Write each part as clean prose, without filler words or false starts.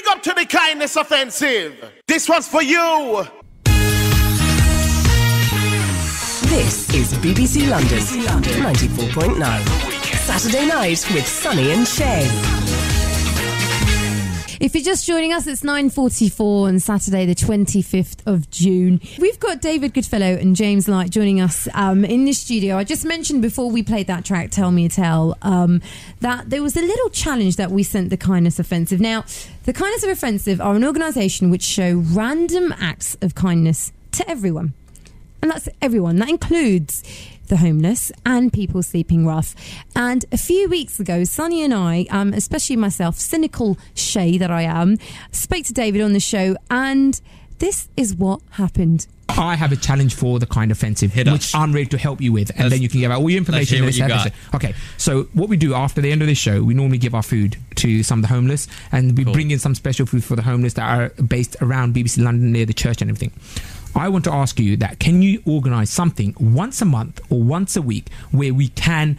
up to the kindness offensive. This one's for you. This is BBC London 94.9. Saturday night with Sunny and Shay. If you're just joining us, it's 9:44 on Saturday, the 25th of June. We've got David Goodfellow and James Light joining us in the studio. I just mentioned before we played that track, Tell Me a Tale, that there was a little challenge that we sent the Kindness Offensive. Now, the Kindness Offensive are an organisation which show random acts of kindness to everyone. And that's everyone. That includes the homeless and people sleeping rough. And a few weeks ago, Sunny and I, especially myself, cynical Shay that I am, spoke to David on the show, and this is what happened. I have a challenge for the Kind Offensive, which I'm ready to help you with, and then you can give out all your information in this episode. Okay, so what we do after the end of this show, we normally give our food to some of the homeless, and we bring in some special food for the homeless that are based around BBC London near the church and everything. I want to ask you that, can you organise something once a month or once a week where we can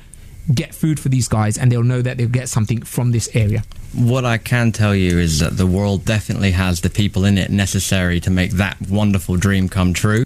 get food for these guys and they'll know that they'll get something from this area? What I can tell you is that the world definitely has the people in it necessary to make that wonderful dream come true.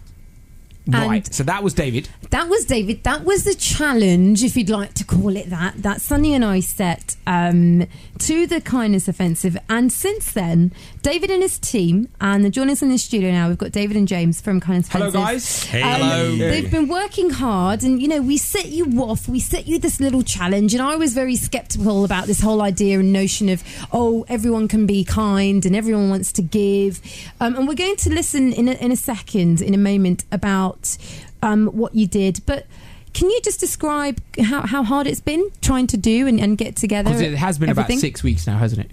Right, so that was David. That was David. That was the challenge, if you'd like to call it that Sunny and I set to the Kindness Offensive. And since then, David and his team, and they're joining us in the studio now. We've got David and James from Kindness Offensive. Hello, guys. Hey. Hello. They've been working hard, and, you know, we set you off. We set you this little challenge, and I was very sceptical about this whole idea and notion of, oh, everyone can be kind and everyone wants to give. And we're going to listen in a second, in a moment, about what you did, but can you just describe how hard it's been trying to do and get together? Because it has been everything? about 6 weeks now, hasn't it?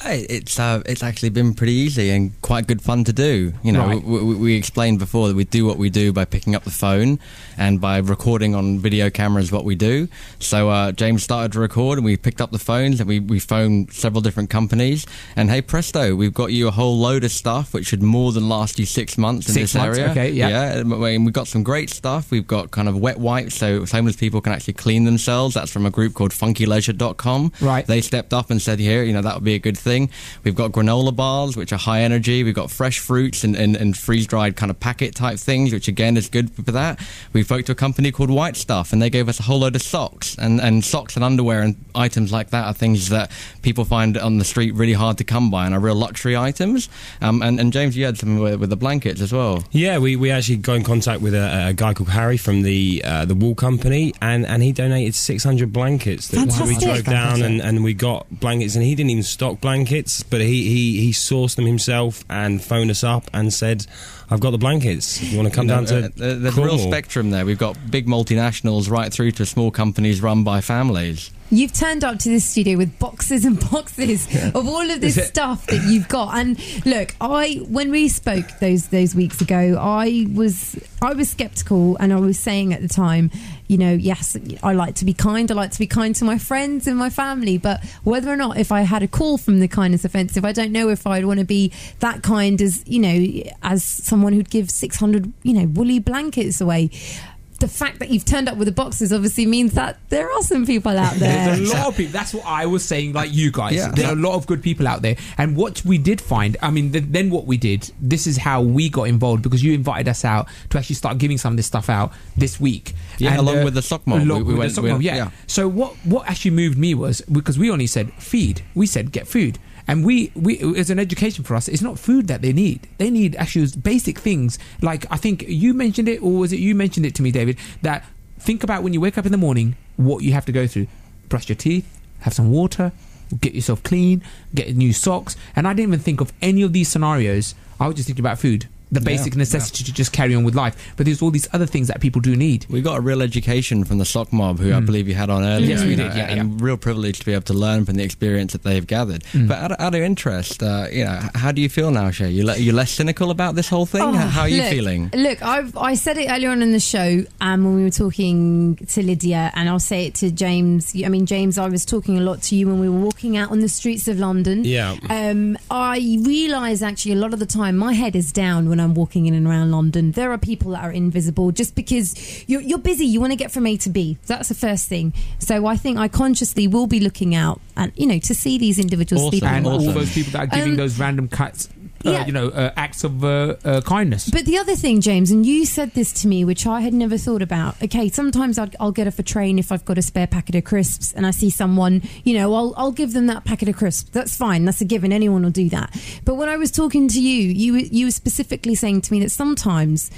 It's actually been pretty easy and quite good fun to do. You know, Right. we explained before that we do what we do by picking up the phone and by recording on video cameras what we do. So James started to record, and we picked up the phones, and we phoned several different companies, and hey presto, we've got you a whole load of stuff which should more than last you 6 months in 6 this months, area. okay, yeah. And we've got some great stuff. We've got kind of wet wipes, so homeless people can actually clean themselves. That's from a group called funkyleisure.com. Right. They stepped up and said, here, you know, that would be a good thing. We've got granola bars, which are high energy. We've got fresh fruits and freeze-dried kind of packet type things, which again is good for that. We spoke to a company called White Stuff, and they gave us a whole load of socks. And socks and underwear and items like that are things that people find on the street really hard to come by and are real luxury items. And James, you had something with the blankets as well. Yeah, we actually got in contact with a guy called Harry from the wool company, and he donated 600 blankets. So we drove down and we got blankets, and he didn't even stock blankets, but he sourced them himself and phoned us up and said, I've got the blankets. You want to come down to There's a real spectrum there. We've got big multinationals right through to small companies run by families. You've turned up to this studio with boxes and boxes of all of this stuff that you've got. And look, when we spoke those weeks ago, I was sceptical, and I was saying at the time, you know, yes, I like to be kind. I like to be kind to my friends and my family. But whether or not, if I had a call from the Kindness Offensive, I don't know if I'd want to be that kind as, you know, as someone who'd give 600, you know, woolly blankets away. The fact that you've turned up with the boxes obviously means that there are some people out there. There's a lot of people. That's what I was saying, like you guys. Yeah. There are a lot of good people out there. And what we did find, I mean, then what we did, this is how we got involved, because you invited us out to actually start giving some of this stuff out this week. Yeah, and, along with the sock mob. Yeah. So what actually moved me was, because we only said feed. We said get food. And we as an education for us, it's not food that they need. They need actually basic things. Like, I think you mentioned it, or was it you mentioned it to me, David, that think about when you wake up in the morning, what you have to go through. Brush your teeth, have some water, get yourself clean, get new socks. And I didn't even think of any of these scenarios. I was just thinking about food. The basic necessity to just carry on with life. But there's all these other things that people do need. We got a real education from the sock mob, who I believe you had on earlier. Yes, we did, and real privilege to be able to learn from the experience that they've gathered. But out of interest, you know, how do you feel now, Shay? You less cynical about this whole thing? How are you feeling? Look, I said it earlier on in the show when we were talking to Lydia, and I'll say it to James. I mean, James, I was talking a lot to you when we were walking out on the streets of London. Yeah. I realise actually a lot of the time my head is down when when I'm walking in and around London. There are people that are invisible just because you're busy. You want to get from A to B. That's the first thing. So I think I consciously will be looking out and, to see these individuals sleeping. And well. all those people that are giving those random acts of kindness. But the other thing, James, and you said this to me, which I had never thought about. Okay, sometimes I'll get off a train if I've got a spare packet of crisps and I see someone, I'll give them that packet of crisps. That's fine. That's a given. Anyone will do that. But when I was talking to you were specifically saying to me that sometimes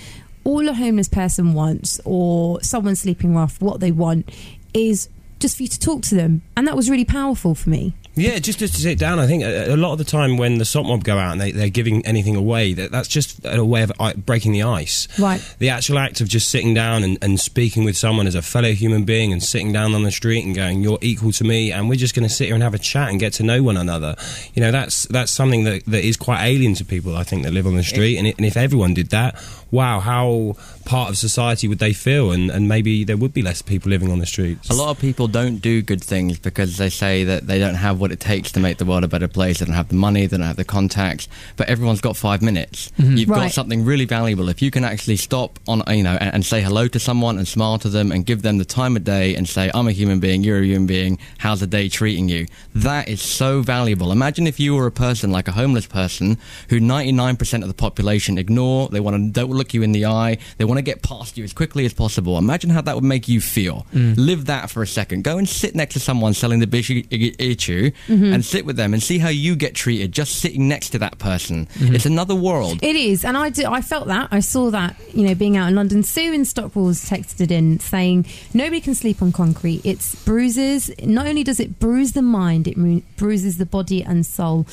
all a homeless person wants, or someone sleeping rough, what they want is just for you to talk to them. And that was really powerful for me. Yeah, just to sit down. I think a lot of the time when the SOT mob go out and they're giving anything away, that's just a way of breaking the ice. Right. The actual act of just sitting down and speaking with someone as a fellow human being and sitting down on the street and going, you're equal to me, and we're just going to sit here and have a chat and get to know one another. That's something that is quite alien to people, I think, that live on the street. And if everyone did that, wow, how part of society would they feel? And maybe there would be less people living on the streets. A lot of people don't do good things because they say that they don't have what it takes to make the world a better place. They don't have the money, they don't have the contacts, but everyone's got 5 minutes. You've got something really valuable. If you can actually stop on, and say hello to someone and smile to them and give them the time of day and say, I'm a human being, you're a human being, how's the day treating you? That is so valuable. Imagine if you were a person like a homeless person who 99% of the population ignore, don't look you in the eye, they want to get past you as quickly as possible. Imagine how that would make you feel. Live that for a second. Go and sit next to someone selling the Bishu and sit with them and see how you get treated just sitting next to that person. It's another world. It is, and I felt that. I saw that, being out in London. Sue in Stockwell's texted in saying, nobody can sleep on concrete. It's bruises. Not only does it bruise the mind, it bruises the body and soul.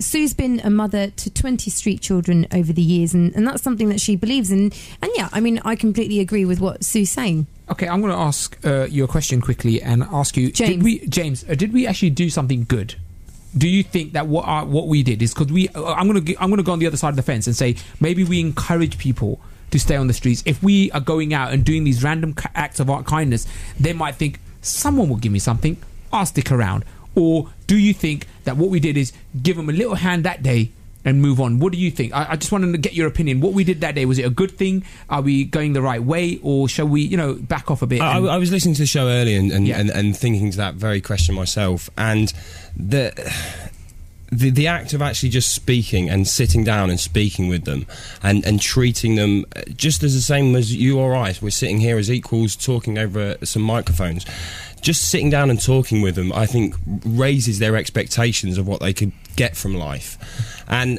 Sue's been a mother to 20 street children over the years, and that's something that she believes in. And yeah, I completely agree with what Sue's saying. Okay, I'm going to ask you a question quickly and ask you, James, did we actually do something good? Do you think that what we did is because I'm going to go on the other side of the fence and say maybe we encourage people to stay on the streets. If we are going out and doing these random acts of kindness, they might think someone will give me something, I'll stick around. Or do you think that what we did is give them a little hand that day and move on? What do you think? I just wanted to get your opinion. What we did that day, was it a good thing? Are we going the right way, or shall we, back off a bit? I was listening to the show earlier and thinking to that very question myself, and the act of actually just speaking and sitting down and speaking with them and treating them just as the same as you or I. We're sitting here as equals talking over some microphones. Just sitting down and talking with them, I think, raises their expectations of what they could get from life. And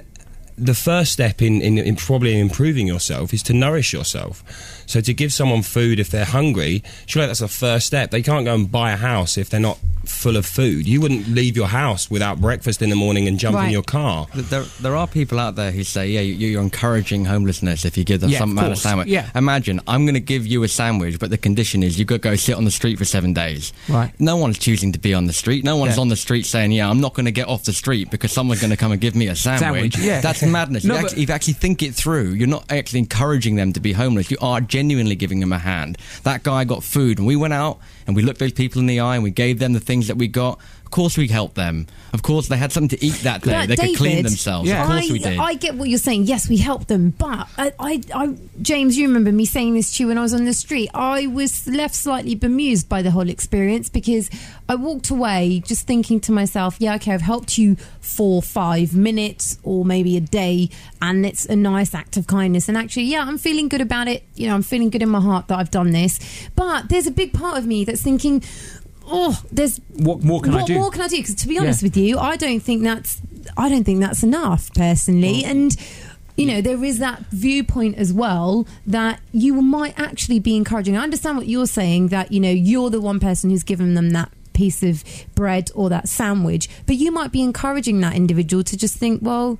the first step in probably improving yourself is to nourish yourself. So to give someone food if they're hungry, surely that's the first step. They can't go and buy a house if they're not full of food. You wouldn't leave your house without breakfast in the morning and jump in your car. There are people out there who say, you're encouraging homelessness if you give them some amount of sandwich. Yeah. Imagine, I'm going to give you a sandwich, but the condition is you've got to go sit on the street for 7 days. Right. No one's choosing to be on the street. No one's on the street saying, I'm not going to get off the street because someone's going to come and give me a sandwich. Yeah. That's madness. No, you actually think it through. You're not actually encouraging them to be homeless. You are genuinely giving them a hand. That guy got food, and we went out and we looked those people in the eye and we gave them the things that we got. Of course we helped them. Of course they had something to eat that day. But they David, could clean themselves. Of course we did. I get what you're saying. Yes, we helped them. But James, you remember me saying this to you when I was on the street. I was left slightly bemused by the whole experience because I walked away just thinking to myself, yeah, okay, I've helped you for 5 minutes or maybe a day, and it's a nice act of kindness. And actually, yeah, I'm feeling good about it. I'm feeling good in my heart that I've done this. But there's a big part of me that's thinking, what more can I do? What more can I do? Because to be honest with you, I don't think that's enough personally. And there is that viewpoint as well that you might actually be encouraging. I understand what you're saying, that you're the one person who's given them that piece of bread or that sandwich, but you might be encouraging that individual to just think, well,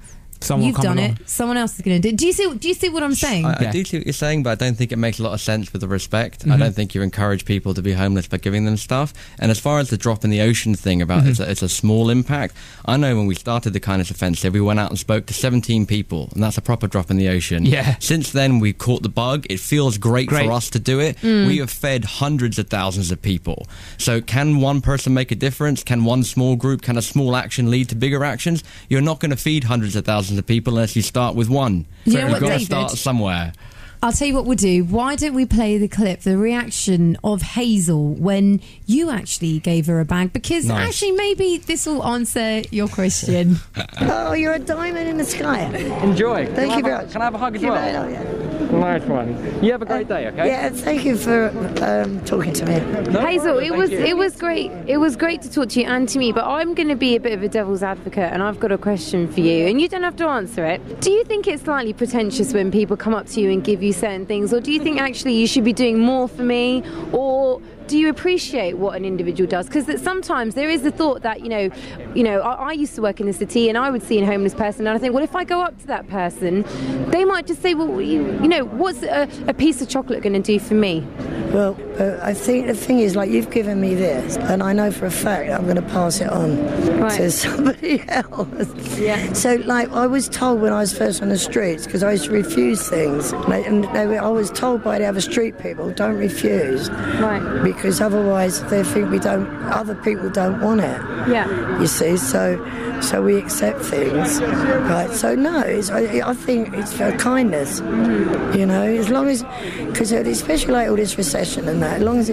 you've done it, someone else is going to do it. Do you see what I'm saying? I do see what you're saying, but I don't think it makes a lot of sense with the respect. I don't think you encourage people to be homeless by giving them stuff. And as far as the drop in the ocean thing about it's a small impact, I know when we started the kindness offensive, we went out and spoke to 17 people, and that's a proper drop in the ocean. Yeah. Since then, we caught the bug. It feels great for us to do it. We have fed hundreds of thousands of people. So can one person make a difference? Can one small group, can a small action lead to bigger actions? You're not going to feed hundreds of thousands thousands of people unless you start with one. You So know you've what, got to David? start somewhere. I'll tell you what we'll do. Why don't we play the clip, the reaction of Hazel when you actually gave her a bag? Because Nice. actually, maybe this will answer your question. Oh, you're a diamond in the sky. Enjoy. Thank you very much. Can I have a hug as You well? may, yeah. Nice one. You have a great day, okay? Yeah, thank you for talking to me. Hazel, it was you. it was great. It was great to talk to you and to me, but I'm going to be a bit of a devil's advocate, and I've got a question for you, and you don't have to answer it. Do you think it's slightly pretentious when people come up to you and give you certain things, or do you think actually you should be doing more for me, or do you appreciate what an individual does? Because sometimes there is the thought that I used to work in the city and I would see a homeless person and I think, well, if I go up to that person, they might just say, well, what's a piece of chocolate going to do for me? Well, I think the thing is, like, you've given me this, and I know for a fact that I'm going to pass it on to somebody else. Yeah. So, like, I was told when I was first on the streets, because I used to refuse things, I was told by the other street people, don't refuse. Right. Because otherwise they think other people don't want it. Yeah. You see, so we accept things, right? So no, I think it's for kindness, as long as, because especially like all this recession and that, as long as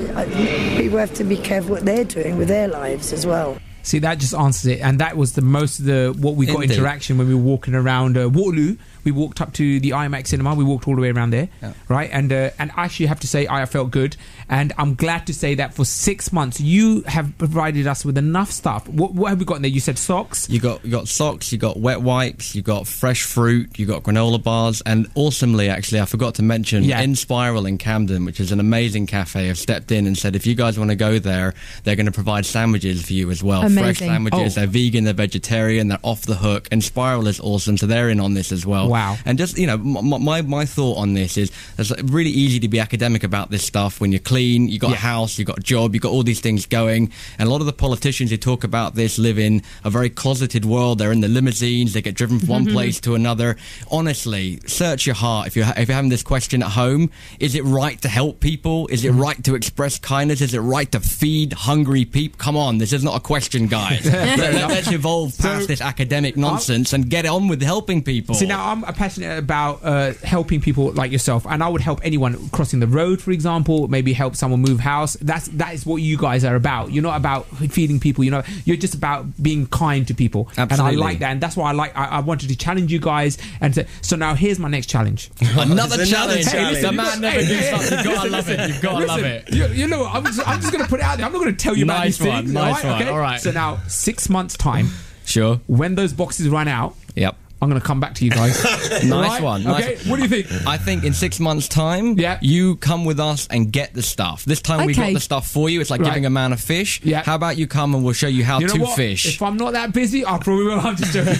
people have to be careful what they're doing with their lives as well. See, that just answers it, and that was the most of the what we got Indeed. interaction when we were walking around Waterloo. We walked up to the IMAX cinema. We walked all the way around there, right? And I actually have to say, I felt good, and I'm glad to say that for 6 months you have provided us with enough stuff. What have we got in there? You said socks. You got socks, you got wet wipes, you got fresh fruit, you got granola bars, and awesomely, actually, I forgot to mention, In Spiral in Camden, which is an amazing cafe, have stepped in and said, if you guys want to go there, they're going to provide sandwiches for you as well. Amazing. Fresh sandwiches. Oh. They're vegan, they're vegetarian, they're off the hook, and Spiral is awesome, so they're in on this as well. Wow. And just, my thought on this is, it's really easy to be academic about this stuff when you're clean, you got a house, you got a job, you got all these things going, and a lot of the politicians who talk about this live in a very closeted world. They're in the limousines, they get driven from one place to another. Honestly, search your heart. If you're having this question at home, is it right to help people? Is it right to express kindness? Is it right to feed hungry people? Come on, this is not a question, guys. Let's evolve past this academic nonsense and get on with helping people. See, now I'm passionate about helping people like yourself, and I would help anyone crossing the road, for example, maybe help someone move house. That is what you guys are about. You're not about feeding people, you're just about being kind to people. Absolutely. And I like that, and that's why I wanted to challenge you guys and say, so now here's my next challenge. Another challenge. Hey, listen, The man never do something. You've got to love it. You've got to love it. You know, I'm just going to put it out there. I'm not going to tell you about Nice these one, things. nice one. Okay? All right. So now, 6 months time, Sure. when those boxes run out, Yep. I'm going to come back to you guys. Nice Right? one. Okay, what do you think? I think in 6 months' time, you come with us and get the stuff. This time we got Okay. the stuff for you. It's like Right. giving a man a fish. Yeah. How about you come and we'll show you how You know to what? fish? If I'm not that busy, I probably will. I'm just joking.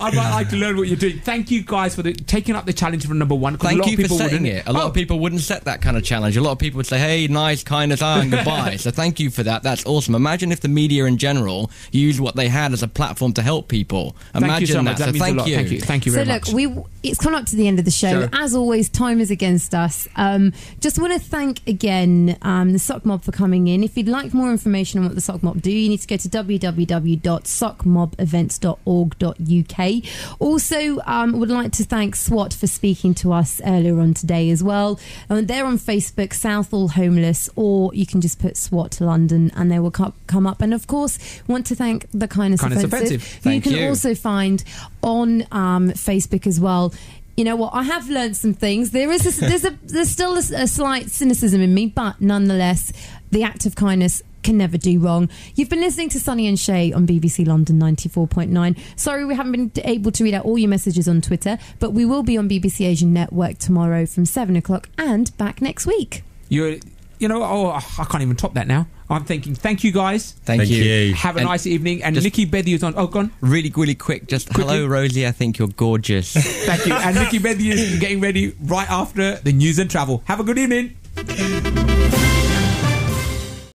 I'd like to learn what you're doing. Thank you guys for taking up the challenge for number one. 'cause a Thank lot you of for people setting wouldn't. it. A lot of people wouldn't set that kind of challenge. A lot of people would say, hey, nice, kindness, and goodbye. So thank you for that. That's awesome. Imagine if the media in general used what they had as a platform to help people. Imagine Thank you so much. that. That means a thank lot. you. Thank you So very look, much. it's come up to the end of the show. Sure. As always, time is against us. Just want to thank again the Sock Mob for coming in. If you'd like more information on what the Sock Mob do, you need to go to www.sockmobevents.org.uk. Also, would like to thank SWAT for speaking to us earlier on today as well. They're on Facebook, Southall Homeless, or you can just put SWAT London and they will come up. And of course, want to thank the Kindness Offensive, who you Thank can you. also find on Facebook as well. You know what? I have learned some things. There's still a slight cynicism in me, but nonetheless, the act of kindness can never do wrong. You've been listening to Sunny and Shay on BBC London 94.9. Sorry we haven't been able to read out all your messages on Twitter, but we will be on BBC Asian Network tomorrow from 7 o'clock and back next week. I can't even top that now. I'm thinking, thank you guys. Thank you. Have a And nice evening. And just- Nikki Bethy is on. Oh, gone. Really, really quick. Just hello, Rosie. I think you're gorgeous. Thank you. And Nikki Bethy is getting ready right after the news and travel. Have a good evening.